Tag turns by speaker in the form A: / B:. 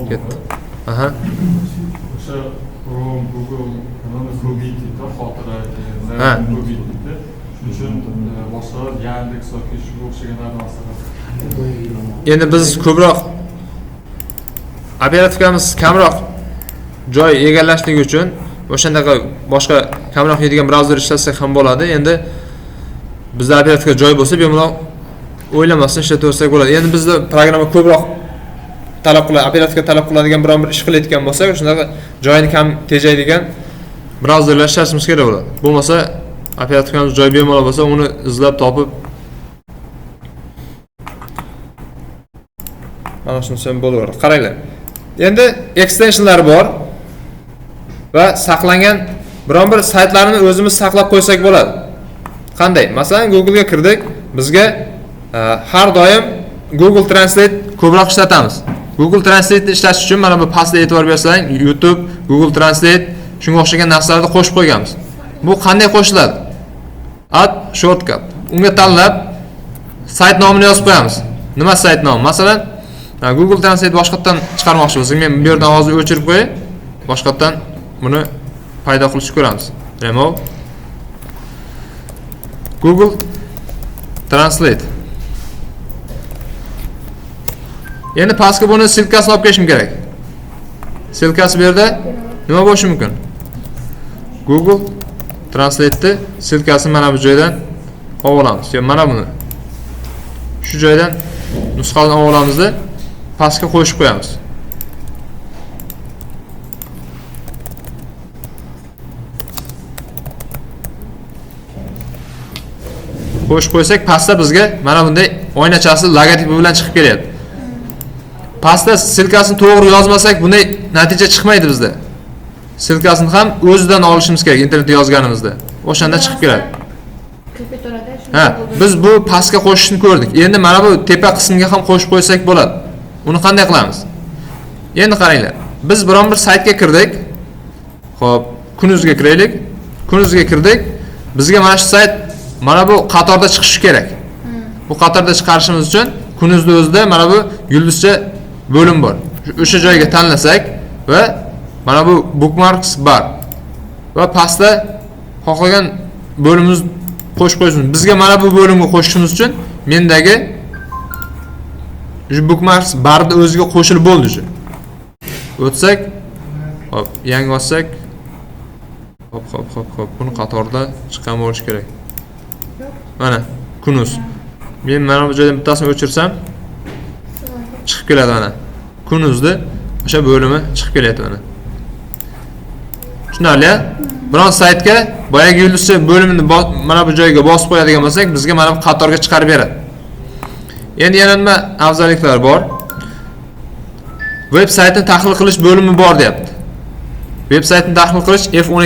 A: Ketdi. Aha.
B: O'sha Chrome, Google, mana ko'paytirdi, xotira,
A: Ha.
B: ko'paytirdi. Shuning uchun boshqalar Yandex yoki shunga o'xshagan narsalar.
A: Endi biz ko'proq operativkamiz kamroq joy egallashligi uchun o'shandaqa boshqa kamroq yeydigan brauzer ishlatsak ham bo'ladi. Endi bizda operativka joy bo'lsa, bemalol o'ylamasdan ishlataversak bo'ladi. Endi bizda programma ko'proq talab qiladi, operativka talab qiladigan biron bir ish qilayotgan bo'lsak, shunaqa joyini kam tejaydigan brauzerlar ishlatishimiz kerak bo'ladi. Bo'lmasa operativkamiz joy bemalol bo'lsa, uni izlab topib mana shunisi bo'laveradi. Qaranglar. Endi extensionlar bor va saqlangan biron bir saytlarni o'zimiz saqlab qo'ysak bo'ladi. Qanday? Masalan, Google ga kirdik. Bizga har doim Google Translate ko'proq ishlatamiz. Google Translate ni ishlatish uchun mana bu pastda e'tibor bersang, YouTube, Google Translate shunga o'xshagan narsalarni qo'shib qo'yganmiz. Bu qanday qo'shiladi? Add shortcut. Unga tanlab sayt nomini yozib qo'yamiz. Nima sayt nomi? Masalan, Google Translate boshqatdan chiqarmoqchi bo'lsak, men bu yerdan ovozini o'chirib qo'yay. Boshqatdan buni paydo qilishni ko'ramiz. Remove Google Translate. Endi pastga buni silkasini olib kelishim kerak. Silkasi bu yerda nima bo'lishi mumkin? Google Translate'ni silkasini mana bu joydan olib olamiz. Mana buni. Shu joydan nusxani olib olamizda pastga qo'shib qo'yamiz. Qo'shib qo'ysak, pastda bizga mana bunday oynachasi logotipi bilan chiqib kelyapti. Pastda silkasini to'g'ri yozmasak, bunday natija chiqmaydi bizda. Silkasini ham o'zidan olishimiz kerak internetda yozganimizda. O'shanda chiqib keladi. Ha, biz bu pastga qo'shishni ko'rdik. Endi mana bu tepa qismga ham qo'shib qo'ysak bo'ladi. Uni qanday qilamiz? Endi qaranglar. Biz biron bir saytga kirdik. Xo'p, kunuzga kiraylik. Kunuzga kirdik. Bizga mana shu sayt mana bu qatorda chiqishi kerak. Bu qatorda chiqarishimiz uchun kunuzning o'zida mana bu yulduzcha bo'lim bor. O'sha joyga tanlasak va mana bu bookmarks bor. Va pastda xohlagan bo'limimizni qo'shib qo'yishimiz. Bizga mana bu bo'limga qo'shishimiz uchun mendagi shu bookmarks barda o'ziga qo'shilib bo'ldi shu. O'tsak, hop, yangi olsak, hop, buni qatorda chiqqan bo'lishi kerak. Mana kunuz. Men mana bu joydan bittasini o'chirsam chiqib keladi mana. Kunuzni o'sha bo'limi chiqib kelyapti mana. Tushunarli? Biron saytga boyagi yulduzcha bo'limini mana bu joyga bosib qo'yadigan bo'lsak, bizga mana bu qatorga chiqarib beradi. Endi yana nima afzalliklar bor? Veb saytni tahlil qilish bo'limi bor deyapti. Veb saytni tahlil qilish F12